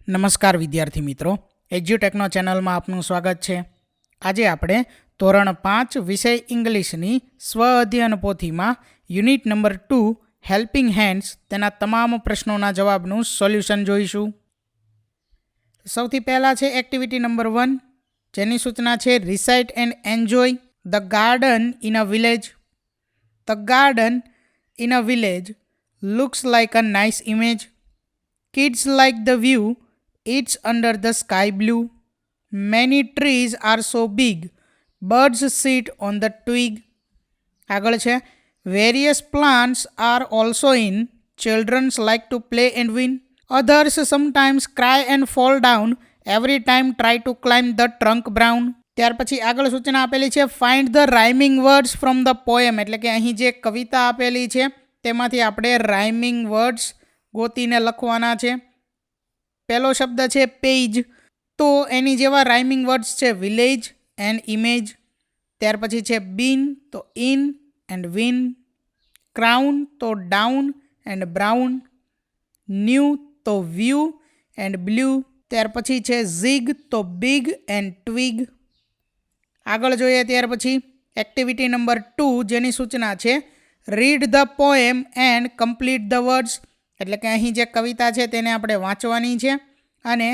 નમસ્કાર વિદ્યાર્થી મિત્રો, એજ્યુટેકનો ચેનલમાં આપનું સ્વાગત છે. આજે આપણે ધોરણ 5 વિષય ઇંગ્લિશની સ્વ અધ્યયન પોથીમાં યુનિટ નંબર 2 હેલ્પિંગ હેન્ડ્સ તેના તમામ પ્રશ્નોના જવાબનું સોલ્યુશન જોઈશું. સૌથી પહેલાં છે એક્ટિવિટી નંબર 1, જેની સૂચના છે recite and enjoy the garden in a village. The garden in a village looks like a nice image. Kids like the view. It's under the sky blue. Many trees are so big. Birds sit on the twig. આગળ છે various plants are also in. Children like to play and win. Others sometimes cry and fall down. Every time try to climb the trunk brown. ત્યાર પછી આગળ સૂચના આપેલી છે find the rhyming words from the poem. એટલે કે અહીં જે કવિતા આપેલી છે તેમાંથી આપણે rhyming words ગોતીને લખવાના છે. પહેલો શબ્દ છે પેજ, તો એની જેવા રાઇમિંગ વર્ડ્સ છે વિલેજ એન્ડ ઇમેજ. ત્યાર પછી છે બીન, તો ઇન એન્ડ વિન. ક્રાઉન, તો ડાઉન એન્ડ બ્રાઉન. ન્યૂ, તો વ્યૂ એન્ડ બ્લુ. ત્યાર પછી છે ઝીગ, તો બિગ એન્ડ ટ્વિગ. આગળ જોઈએ ત્યાર પછી એક્ટિવિટી નંબર 2, જેની સૂચના છે read the poem and complete the words. એટલે કે અહીં જે કવિતા છે તેને આપણે વાંચવાની છે અને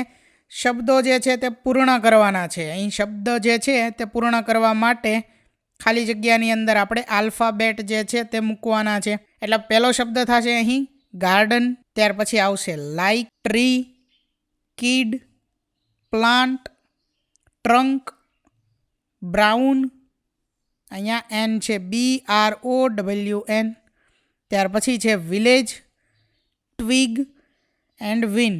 શબ્દો જે છે તે પૂર્ણ કરવાના છે. અહીં શબ્દ જે છે તે પૂર્ણ કરવા માટે ખાલી જગ્યાની અંદર આપણે આલ્ફાબેટ જે છે તે મૂકવાના છે. એટલે પહેલો શબ્દ થશે અહીં ગાર્ડન. ત્યાર પછી આવશે લાઇક, ટ્રી, કિડ, પ્લાન્ટ, ટ્રંક, બ્રાઉન. અહીંયા એન છે BROWN. ત્યાર પછી છે વિલેજ, ટ્વિગ એન્ડ વિન.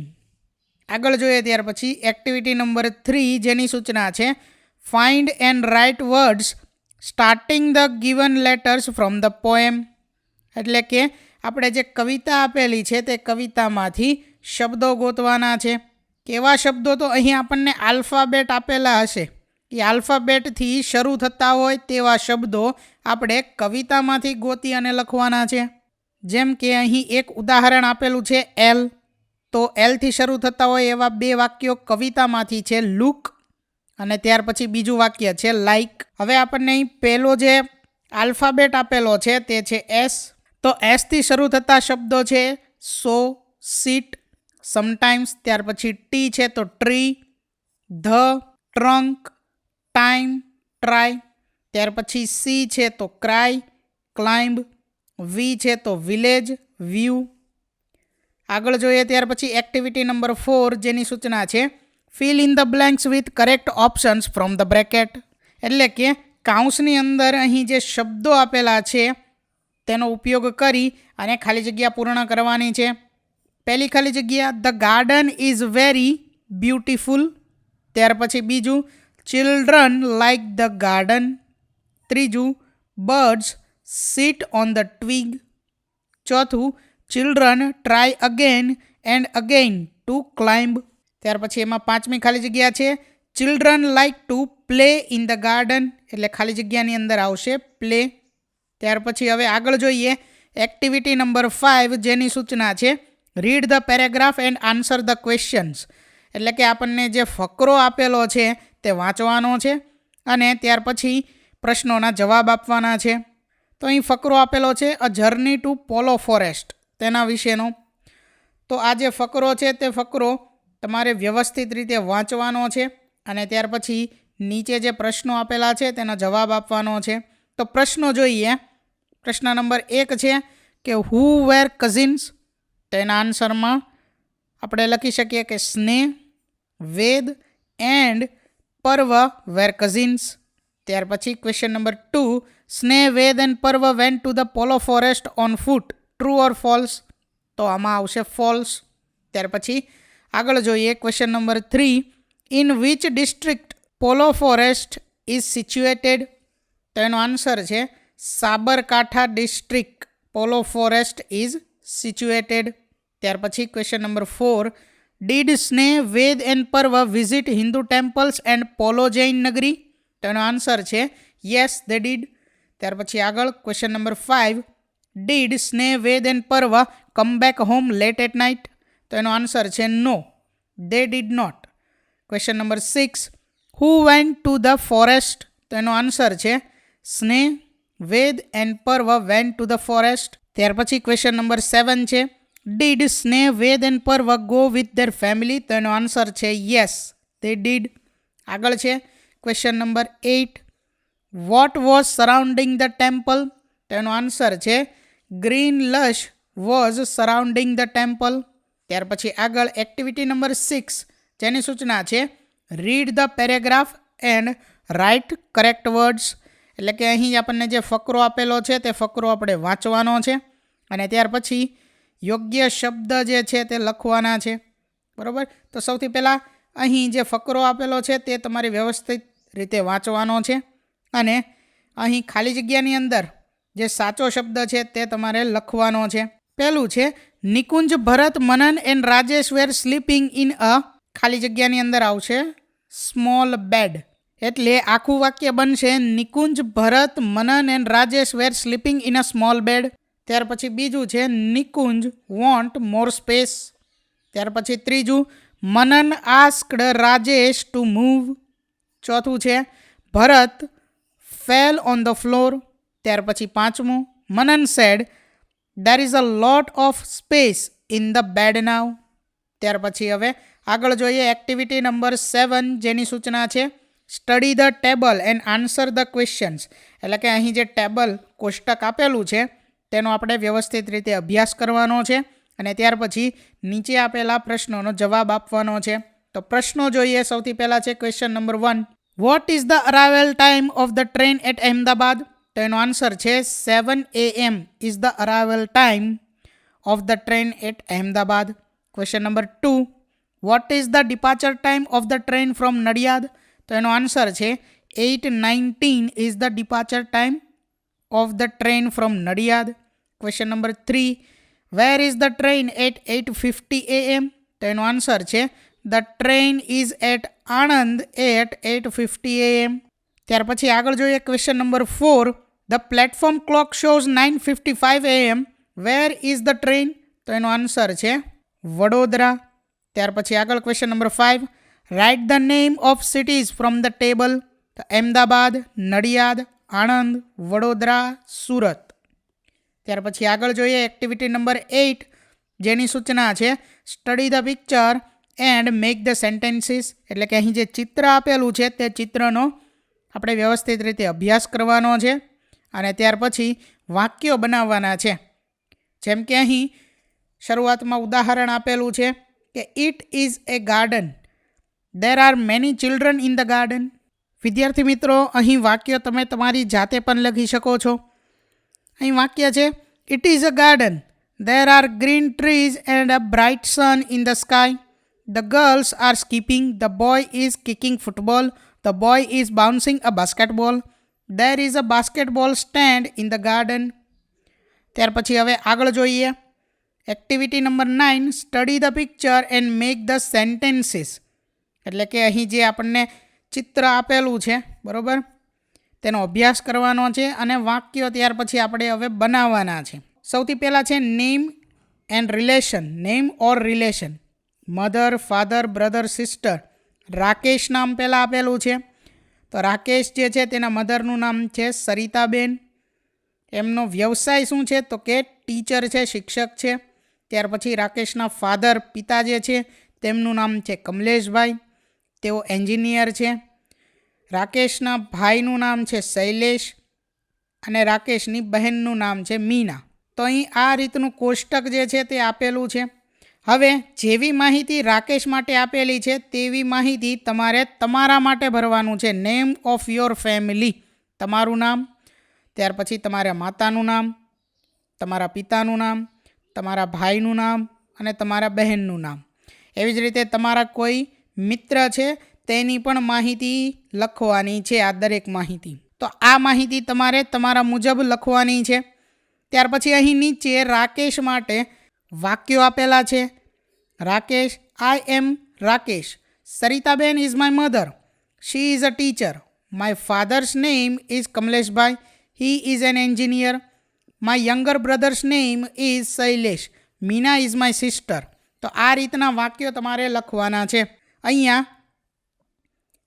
આગળ જોઈએ ત્યાર પછી એક્ટિવિટી નંબર 3, જેની સૂચના છે find and write words starting the given letters from the poem. એટલે કે આપણે જે કવિતા આપેલી છે તે કવિતામાંથી શબ્દો ગોતવાના છે. કેવા શબ્દો? તો અહીં આપણને આલ્ફાબેટ આપેલા હશે, એ આલ્ફાબેટથી શરૂ થતા હોય તેવા શબ્દો આપણે કવિતામાંથી ગોતી અને લખવાના છે. જેમ કે અહીં એક ઉદાહરણ આપેલું છે એલ, તો એલથી શરૂ થતા હોય એવા 2 વાક્યો કવિતામાંથી છે લુક, અને ત્યાર પછી બીજું વાક્ય છે લાઇક. હવે આપણને અહીં પહેલો જે આલ્ફાબેટ આપેલો છે તે છે એસ, તો એસથી શરૂ થતા શબ્દો છે સો, સીટ, સમટાઈમ્સ. ત્યાર પછી ટી છે તો tree, the, trunk, time, try. ત્યાર પછી સી છે તો ક્રાય, ક્લાઇમ્બ. વી છે તો વિલેજ, વ્યૂ. આગળ જોઈએ ત્યાર પછી એક્ટિવિટી નંબર 4, જેની સૂચના છે fill in the blanks with correct options from the bracket. એટલે કે કાઉન્સની અંદર અહીં જે શબ્દો આપેલા છે તેનો ઉપયોગ કરી અને ખાલી જગ્યા પૂર્ણ કરવાની છે. પહેલી ખાલી જગ્યા the garden is very beautiful. ત્યાર પછી બીજું ચિલ્ડ્રન લાઇક ધ ગાર્ડન. ત્રીજું birds sit on the twig. ચોથું children try again and again to climb. ત્યાર પછી એમાં પાંચમી ખાલી જગ્યા છે children like to play in the garden. એટલે ખાલી જગ્યાની અંદર આવશે પ્લે. ત્યાર પછી હવે આગળ જોઈએ એક્ટિવિટી નંબર 5, જેની સૂચના છે read the paragraph and answer the questions. એટલે કે આપણને જે ફકરો આપેલો છે તે વાંચવાનો છે અને ત્યાર પછી પ્રશ્નોના જવાબ આપવાના છે. તો અહીં ફકરો આપેલો છે અ જર્ની ટુ પોલો ફોરેસ્ટ, તેના વિશેનો. તો આ જે ફકરો છે તે ફકરો તમારે વ્યવસ્થિત રીતે વાંચવાનો છે અને ત્યાર પછી નીચે જે પ્રશ્નો આપેલા છે તેનો જવાબ આપવાનો છે. તો પ્રશ્નો જોઈએ. પ્રશ્ન નંબર 1 છે કે હુ વેર કઝિન્સ. તેના આન્સરમાં આપણે લખી શકીએ કે સ્નેહ, વેદ એન્ડ પર્વ વેર કઝિન્સ. ત્યાર પછી ક્વેશ્ચન નંબર 2, સ્નેહ, વેદ એન્ડ પર્વ went to the polo forest on foot, true or false. તો આમાં આવશે ફોલ્સ. ત્યાર પછી આગળ જોઈએ question number 3, in which district polo forest is situated. તો એનો આન્સર છે Sabarkantha district polo forest is situated. ત્યાર પછી ક્વેશ્ચન નંબર 4, ડીડ સ્નેહ, વેદ એન્ડ પર્વ વિઝિટ હિન્દુ ટેમ્પલ્સ એન્ડ પોલો જૈન નગરી. તો એનો આન્સર છે યસ દે ડીડ. ત્યાર પછી આગળ ક્વેશ્ચન નંબર 5, ડીડ સ્નેહ, Ved and Parv come back home late at night. તો એનો આન્સર છે નો, They did not. Question number 6. Who went to the forest? તો એનો આન્સર છે સ્નેહ, વેદ એન્ડ પર્વ went to the forest. ત્યાર પછી ક્વેશ્ચન નંબર 7 છે Did સ્નેહ, વેદ એન્ડ પર્વ go with their family? તો એનો આન્સર છે yes, they did. આગળ છે question number 8. What was surrounding the temple? તો એનો આન્સર છે green lush was surrounding the temple. ત્યાર પછી આગળ એક્ટિવિટી નંબર 6 જેની સૂચના છે read the paragraph and write correct words. એટલે કે અહીં આપણને જે ફકરો આપેલો છે તે ફકરો આપણે વાંચવાનો છે અને ત્યાર પછી યોગ્ય શબ્દ જે છે તે લખવાના છે. બરાબર, તો સૌથી પહેલાં અહીં જે ફકરો આપેલો છે તે તમારે વ્યવસ્થિત રીતે વાંચવાનો છે અને અહીં ખાલી જગ્યાની અંદર જે સાચો શબ્દ છે તે તમારે લખવાનો છે. પહેલું છે Nikunj, Bharat, Manan and Rajesh were sleeping in a ખાલી જગ્યાની અંદર આવશે સ્મોલ બેડ. એટલે આખું વાક્ય બનશે Nikunj, Bharat, Manan and Rajesh were sleeping in a small bed. ત્યાર પછી બીજું છે નિકુંજ વોન્ટ મોર સ્પેસ. ત્યાર પછી ત્રીજું મનન આસ્કડ રાજેશ ટુ મૂવ. ચોથું છે ભરત ફેલ ઓન ધ ફ્લોર. ત્યાર પછી પાંચમું મનન sad there is a lot of space in the bed now. ત્યાર પછી હવે આગળ જોઈએ એક્ટિવિટી નંબર 7 જેની સૂચના છે study the table and answer the questions. એટલે કે અહીં જે ટેબલ કોષ્ટક આપેલું છે તેનો આપણે વ્યવસ્થિત રીતે અભ્યાસ કરવાનો છે અને ત્યાર પછી નીચે આપેલા પ્રશ્નોનો જવાબ આપવાનો છે. તો પ્રશ્નો જોઈએ. સૌથી પહેલાં છે question number 1. What is the arrival time of the train at Ahmedabad? તો એનો આન્સર છે 7 AM is the arrival time of the train at Ahmedabad. Question number 2. What is the departure time of the train from Nadiad? તો એનો answer છે 8:19 is the departure time of the train from Nadiad. Question number 3. Where is the train at 8:50 AM? તો એનો answer છે the train is at Anand at 8:50 AM. ત્યાર પછી આગળ જોઈએ question number 4. The platform clock shows 9:55 AM. Where is the train? તો એનો answer છે વડોદરા. ત્યાર પછી આગળ question number 5. Write the name of cities from the table. તો અહેમદાબાદ, નડિયાદ, આણંદ, વડોદરા, સુરત. ત્યાર પછી આગળ જોઈએ એક્ટિવિટી નંબર 8 જેની સૂચના છે study the picture and make the sentences. એટલે કે અહીં જે ચિત્ર આપેલું છે તે ચિત્રનો આપણે વ્યવસ્થિત રીતે અભ્યાસ કરવાનો છે અને ત્યાર પછી વાક્યો બનાવવાના છે. જેમ કે અહીં શરૂઆતમાં ઉદાહરણ આપેલું છે કે it is A garden, there are many children in the garden. વિદ્યાર્થી મિત્રો, અહીં વાક્ય તમે તમારી જાતે પણ લખી શકો છો. અહીં વાક્ય છે it is a garden, there are green trees and a bright sun in the sky. The girls are skipping, the boy is kicking football, the boy is bouncing a basketball. There is a basketball stand in the garden. ત્યાર પછી હવે આગળ જોઈએ activity number 9 study the picture and make the sentences. એટલે કે અહીં જે આપણને ચિત્ર આપેલું છે બરાબર તેનો અભ્યાસ કરવાનો છે અને વાક્યો ત્યાર પછી આપણે હવે બનાવવાના છે. સૌથી પહેલાં છે name and relation. Name or relation. Mother, father, brother, sister. Rakesh નામ પહેલાં આપેલું છે. તો રાકેશ જે છે તેના મધરનું નામ છે સરિતાબેન. એમનો વ્યવસાય શું છે? તો કે ટીચર છે, શિક્ષક છે. ત્યાર પછી રાકેશના ફાધર, પિતા જે છે તેમનું નામ છે કમલેશભાઈ, તેઓ એન્જિનિયર છે. રાકેશના ભાઈનું નામ છે શૈલેષ અને રાકેશની બહેનનું નામ છે મીના. તો અહીં આ રીતનું કોષ્ટક જે છે તે આપેલું છે. હવે જેવી માહિતી રાકેશ માટે આપેલી છે તેવી માહિતી તમારે તમારા માટે ભરવાનું છે. નેમ ઓફ યોર ફેમિલી, તમારું નામ, ત્યાર પછી તમારા માતાનું નામ, તમારા પિતાનું નામ, તમારા ભાઈનું નામ અને તમારા બહેનનું નામ. એવી જ રીતે તમારા કોઈ મિત્ર છે તેની પણ માહિતી લખવાની છે, આ દરેક માહિતી. તો આ માહિતી તમારે તમારા મુજબ લખવાની છે. ત્યાર પછી અહીં નીચે રાકેશ માટે વાક્યો આપેલા છે. Rakesh, I am Rakesh. Saritaben is my mother, she is a teacher. My father's name is Kamleshbhai, he is an engineer. My younger brother's name is Shailesh, Meena is my sister. તો આ રીતના વાક્યો તમારે લખવાના છે. અહીંયા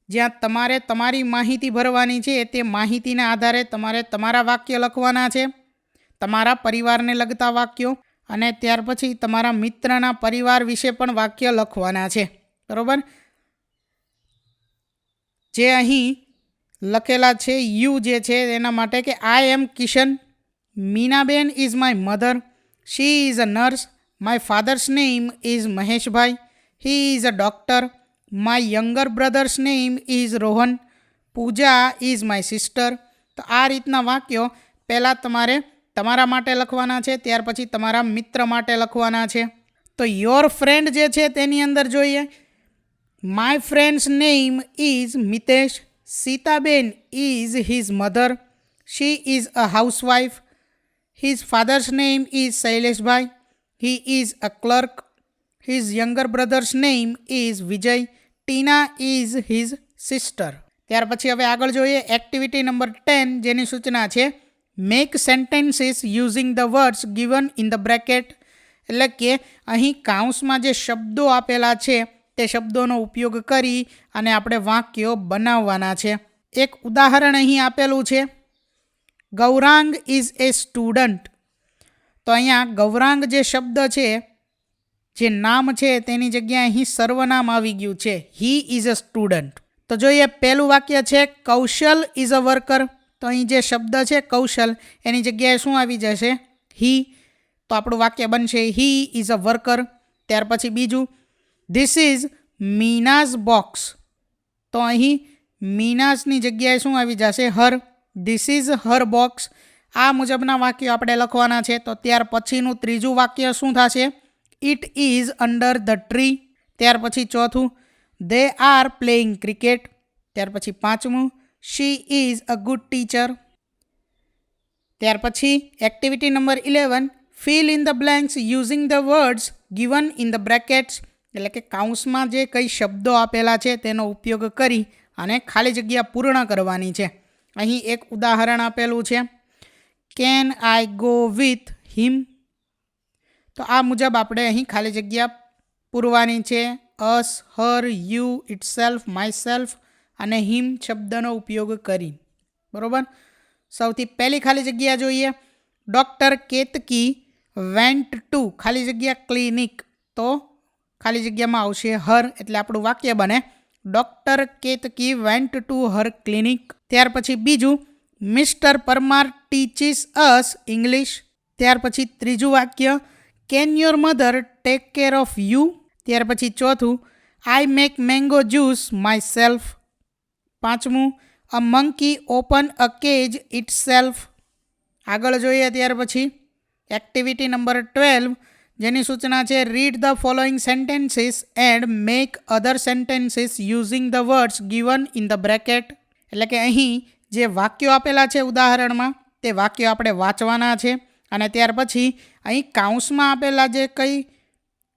જ્યાં તમારે તમારી માહિતી ભરવાની છે તે માહિતીના આધારે તમારે તમારા વાક્ય લખવાના છે, તમારા પરિવારને લગતા વાક્યો, અને ત્યાર પછી તમારા મિત્રના પરિવાર વિશે પણ વાક્ય લખવાના છે. બરાબર. જે અહીં લખેલા છે યુ જે છે એના માટે કે I am Kishan, Meenaben is my mother, she is a nurse, my father's name is Maheshbhai, he is a doctor, my younger brother's name is Rohan, Pooja is my sister. તો આ રીતના વાક્યો પહેલાં તમારે તમારા માટે લખવાના છે, ત્યાર પછી તમારા મિત્ર માટે લખવાના છે. તો યોર ફ્રેન્ડ જે છે તેની અંદર જોઈએ, my friend's name is Mitesh, Sitaben is his mother, she is a housewife, his father's name is Shaileshbhai, he is a clerk, his younger brother's name is Vijay, Tina is his sister. ત્યાર પછી હવે આગળ જોઈએ એક્ટિવિટી નંબર 10, જેની સૂચના છે make sentences using the words given in the bracket. એટલે કે અહીં કાઉન્સમાં જે શબ્દો આપેલા છે તે શબ્દોનો ઉપયોગ કરી અને આપણે વાક્યો બનાવવાના છે. એક ઉદાહરણ અહીં આપેલું છે, ગૌરાંગ ઇઝ એ સ્ટુડન્ટ. તો અહીંયા ગૌરાંગ જે શબ્દ છે, જે નામ છે તેની જગ્યાએ અહીં સર્વનામ આવી ગયું છે, હી ઇઝ અ સ્ટુડન્ટ. તો જોઈએ પહેલું વાક્ય છે કૌશલ ઇઝ અ વર્કર. તો અહીં જે શબ્દ છે કૌશલ એની જગ્યાએ શું આવી જશે? હી. તો આપણું વાક્ય બનશે હી ઇઝ અ વર્કર. ત્યાર પછી બીજું, ધીસ ઇઝ મીનાઝ બોક્સ. તો અહીં મીનાઝની જગ્યાએ શું આવી જશે? Her. This is her box. આ મુજબના વાક્યો આપણે લખવાના છે. તો ત્યાર પછીનું ત્રીજું વાક્ય શું થશે? It is under the tree. ત્યાર પછી ચોથું, દે આર પ્લેઇંગ ક્રિકેટ. ત્યાર પછી પાંચમું, she is a good teacher. ત્યાર પછી activity number 11, fill in the blanks using the words given in the brackets. એટલે કે કાઉન્સમાં જે કઈ શબ્દો આપેલા છે તેનો ઉપયોગ કરી અને ખાલી જગ્યા પૂર્ણ કરવાની છે. અહીં એક ઉદાહરણ આપેલું છે, can I go with him. તો આ મુજબ આપણે અહીં ખાલી જગ્યા પૂરવાની છે. અસ, હર, યુ, ઇટસેલ્ફ, માયસેલ્ફ અને હિમ શબ્દનો ઉપયોગ કરી. બરાબર. સૌથી પહેલી ખાલી જગ્યા જોઈએ, ડૉક્ટર કેતકી વેન્ટ ટુ ખાલી જગ્યા ક્લિનિક. તો ખાલી જગ્યામાં આવશે હર, એટલે આપણું વાક્ય બને doctor Ketaki went to her clinic. ત્યાર પછી બીજું, mister Parmar teaches us English. ત્યાર પછી ત્રીજું વાક્ય, can your mother take care of you. ત્યાર પછી ચોથું, I make mango juice myself. પાંચમું, a monkey open a cage itself. આગળ જોઈએ ત્યાર પછી એક્ટિવિટી નંબર 12, જેની સૂચના છે read the following sentences and make other sentences using the words given in the bracket. એટલે કે અહીં જે વાક્યો આપેલા છે ઉદાહરણમાં તે વાક્યો આપણે વાંચવાના છે અને ત્યાર પછી અહીં કાઉન્સમાં આપેલા જે કંઈ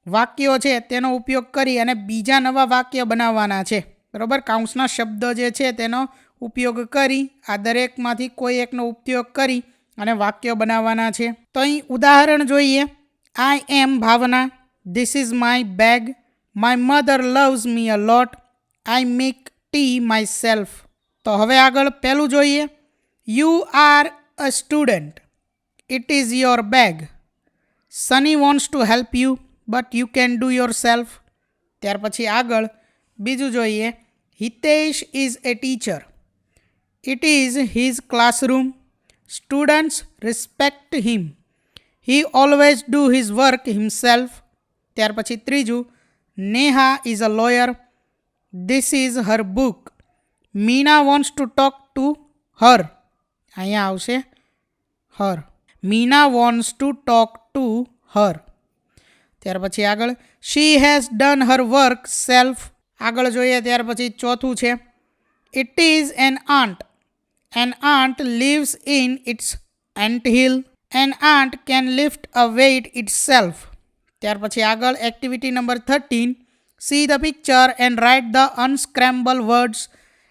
વાક્યો છે તેનો ઉપયોગ કરી અને બીજા નવા વાક્ય બનાવવાના છે. બરાબર. કાઉન્સના શબ્દ જે છે તેનો ઉપયોગ કરી આ દરેકમાંથી કોઈ એકનો ઉપયોગ કરી અને વાક્યો બનાવવાના છે. તો અહીં ઉદાહરણ જોઈએ, I am Bhavna, this is my bag, my mother loves me a lot, I make tea myself. તો હવે આગળ પહેલું જોઈએ, you are a student, it is your bag, Sunny wants to help you but you can do yourself. ત્યાર પછી આગળ બીજું જોઈએ, Hitesh is a teacher, it is his classroom, students respect him, he always do his work himself. ત્યાર પછી ત્રીજું, Neha is a lawyer, this is her book, Meena wants to talk to her. અહીંયા આવશે her. Meena wants to talk to her. ત્યાર પછી આગળ, she has done her work self. આગળ જોઈએ ત્યાર પછી ચોથું છે, it is an aunt lives in its ant hill, an ant can lift a weight itself. ત્યાર પછી આગળ activity number 13, see the picture and write the અનસ્ક્રેમ્બલ words.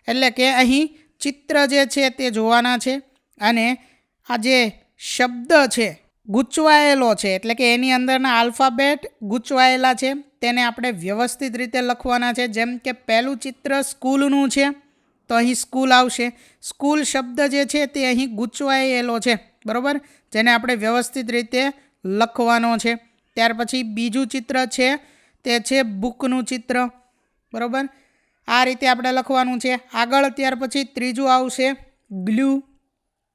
એટલે કે અહીં ચિત્ર જે છે તે જોવાના છે અને આ જે શબ્દ છે ગૂંચવાયેલો છે, એટલે કે એની અંદરના આલ્ફાબેટ ગૂંચવાયેલા છે, તેને આપણે વ્યવસ્થિત રીતે લખવાના છે. જેમ કે પહેલું ચિત્ર સ્કૂલનું છે તો અહીં સ્કૂલ આવશે. સ્કૂલ શબ્દ જે છે તે અહીં ગૂંચવાયેલો છે, બરાબર, જેને આપણે વ્યવસ્થિત રીતે લખવાનો છે. ત્યાર પછી બીજું ચિત્ર છે તે છે બુકનું ચિત્ર, બરાબર, આ રીતે આપણે લખવાનું છે. આગળ ત્યાર પછી ત્રીજું આવશે ગ્લુ.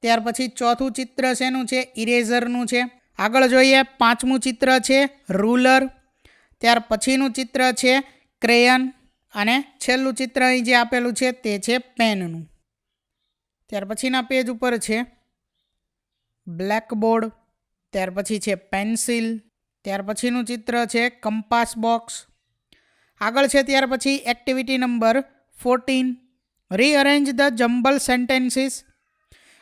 ત્યાર પછી ચોથું ચિત્ર શેનું છે? ઇરેઝરનું છે. આગળ જોઈએ, પાંચમું ચિત્ર છે રૂલર. ત્યાર પછીનું ચિત્ર છે ક્રેયન અને છેલ્લું ચિત્ર અહીં જે આપેલું છે તે છે પેનનું. ત્યાર પછીના પેજ ઉપર છે બ્લેકબોર્ડ. ત્યાર પછી છે પેન્સિલ. ત્યાર પછીનું ચિત્ર છે કંપાસ બોક્સ. આગળ છે ત્યાર પછી activity number 14, rearrange the jumble sentences.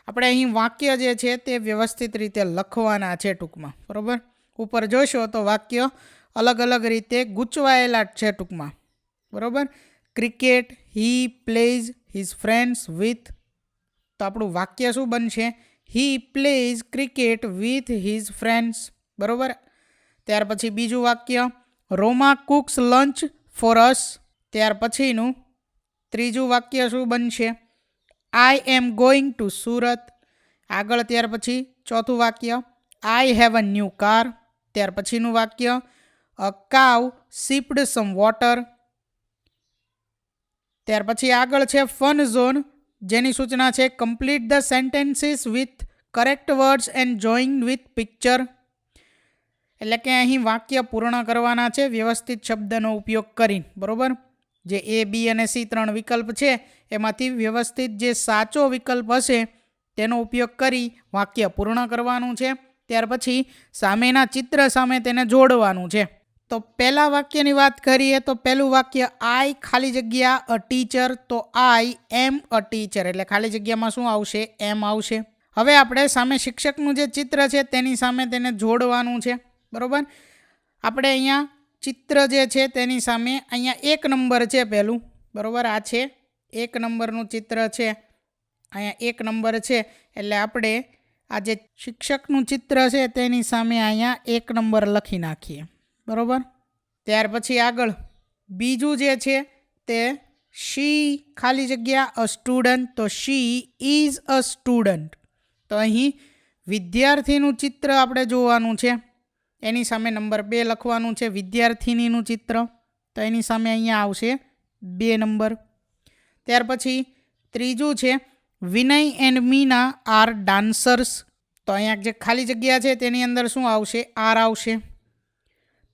આપણે અહીં વાક્ય જે છે તે વ્યવસ્થિત રીતે લખવાના છે ટૂંકમાં, બરાબર. ઉપર જોશો તો વાક્ય અલગ અલગ રીતે ગૂંચવાયેલા જ છે ટૂંકમાં, બરાબર. Cricket, he plays his friends with. તો આપણું વાક્ય શું બનશે? હી plays cricket with his friends, બરાબર. ત્યાર પછી બીજું વાક્ય, રોમા કુક્સ લંચ ફોર અસ. ત્યાર પછીનું ત્રીજું વાક્ય શું બનશે? આઈ એમ ગોઈંગ ટુ સુરત. આગળ ત્યાર પછી ચોથું વાક્ય, I have a new car. ત્યાર પછીનું વાક્ય, અ કાવ સિપ્ડ સમ વોટર. ત્યાર પછી આગળ છે ફન ઝોન, જેની સૂચના છે complete the sentences with correct words and join with picture. એટલે કે અહીં વાક્ય પૂર્ણ કરવાના છે વ્યવસ્થિત શબ્દનો ઉપયોગ કરીને, બરાબર. જે A, B અને C 3 વિકલ્પ છે એમાંથી વ્યવસ્થિત જે સાચો વિકલ્પ હશે તેનો ઉપયોગ કરી વાક્ય પૂર્ણ કરવાનું છે. ત્યાર પછી સામેના ચિત્ર સામે તેને જોડવાનું છે. તો પહેલા વાક્યની વાત કરીએ તો પહેલું વાક્ય, આઈ ખાલી જગ્યા અ ટીચર. તો આઈ એમ અ ટીચર, એટલે ખાલી જગ્યામાં શું આવશે? એમ આવશે. હવે આપણે સામે શિક્ષકનું જે ચિત્ર છે તેની સામે તેને જોડવાનું છે, બરાબર. આપણે અહીંયા ચિત્ર જે છે તેની સામે અહીંયા 1 નંબર છે પહેલું, બરાબર. આ છે 1 નંબરનું ચિત્ર છે, અહીંયા 1 નંબર છે, એટલે આપણે આ જે શિક્ષકનું ચિત્ર છે તેની સામે અહીંયા 1 નંબર લખી નાખીએ, બરાબર. ત્યાર પછી આગળ બીજું જે છે તે શી ખાલી જગ્યા અ સ્ટુડન્ટ. તો શી ઇઝ અ સ્ટુડન્ટ. તો અહીં વિદ્યાર્થીનું ચિત્ર આપણે જોવાનું છે, એની સામે નંબર 2 લખવાનું છે. વિદ્યાર્થીનીનું ચિત્ર, તો એની સામે અહીંયા આવશે 2 નંબર. ત્યાર પછી ત્રીજું છે વિનય એન્ડ મીના આર ડાન્સર્સ. તો અહીંયા જે ખાલી જગ્યા છે તેની અંદર શું આવશે? આર આવશે.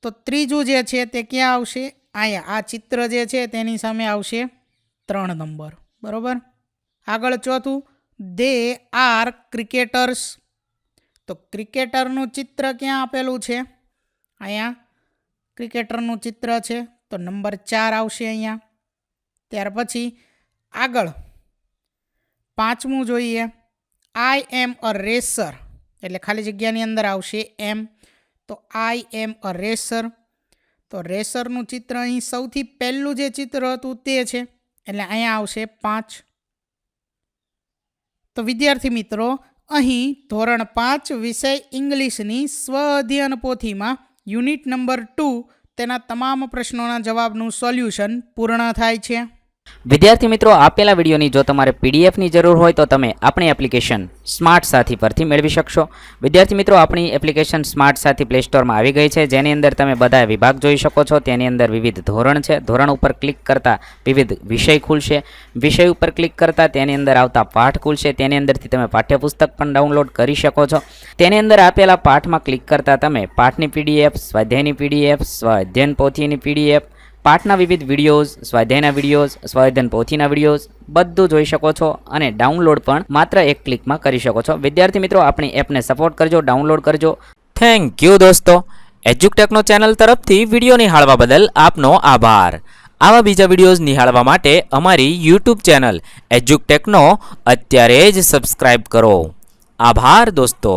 તો ત્રીજું જે છે તે ક્યાં આવશે? અહીંયા આ ચિત્ર જે છે તેની સામે આવશે 3 નંબર, બરાબર. આગળ ચોથું, દે આર ક્રિકેટર્સ. તો ક્રિકેટરનું ચિત્ર ક્યાં આપેલું છે? અહીંયા ક્રિકેટરનું ચિત્ર છે, તો નંબર 4 આવશે અહીંયા. ત્યાર પછી આગળ પાંચમું જોઈએ, આઈ એમ અ રેસર, એટલે ખાલી જગ્યાની અંદર આવશે એમ. તો આઈ એમ અ રેસર. તો રેસરનું ચિત્ર અહીં સૌથી પહેલું જે ચિત્ર હતું તે છે, એટલે અહીંયા આવશે 5. તો વિદ્યાર્થી મિત્રો, અહીં ધોરણ 5 વિષય ઇંગ્લિશની સ્વ અધ્યયન પોથીમાં યુનિટ નંબર 2 તેના તમામ પ્રશ્નોના જવાબનું સોલ્યુશન પૂર્ણ થાય છે. વિદ્યાર્થી મિત્રો, આપેલા વિડીયોની જો તમારે પીડીએફની જરૂર હોય તો તમે આપણી એપ્લિકેશન સ્માર્ટ સાથી પરથી મેળવી શકશો. વિદ્યાર્થી મિત્રો, આપણી એપ્લિકેશન સ્માર્ટ સાથી પ્લે સ્ટોરમાં આવી ગઈ છે, જેની અંદર તમે બધા વિભાગ જોઈ શકો છો. તેની અંદર વિવિધ ધોરણ છે. ધોરણ ઉપર ક્લિક કરતાં વિવિધ વિષય ખુલશે. વિષય ઉપર ક્લિક કરતાં તેની અંદર આવતા પાઠ ખુલશે. તેની અંદરથી તમે પાઠ્યપુસ્તક પણ ડાઉનલોડ કરી શકો છો. તેની અંદર આપેલા પાઠમાં ક્લિક કરતાં તમે પાઠની પીડીએફ, સ્વાધ્યાયની પીડીએફ, સ્વાધ્યાયન પોથીની પીડીએફ, પાઠના વિવિધ વિડીયોઝ, સ્વાધ્યાયના વિડીયોઝ, સ્વાધ્યાયન પોથીના વિડીયોઝ બધું જોઈ શકો છો અને ડાઉનલોડ પણ માત્ર એક ક્લિકમાં કરી શકો છો. વિદ્યાર્થી મિત્રો, આપણી એપને સપોર્ટ કરજો, ડાઉનલોડ કરજો. થેન્ક યુ દોસ્તો. એજ્યુકટેકનો ચેનલ તરફથી વિડીયો નિહાળવા બદલ આપનો આભાર. આવા બીજા વિડીયોઝ નિહાળવા માટે અમારી યુટ્યુબ ચેનલ એજ્યુકટેકનો અત્યારે જ સબસ્ક્રાઇબ કરો. આભાર દોસ્તો.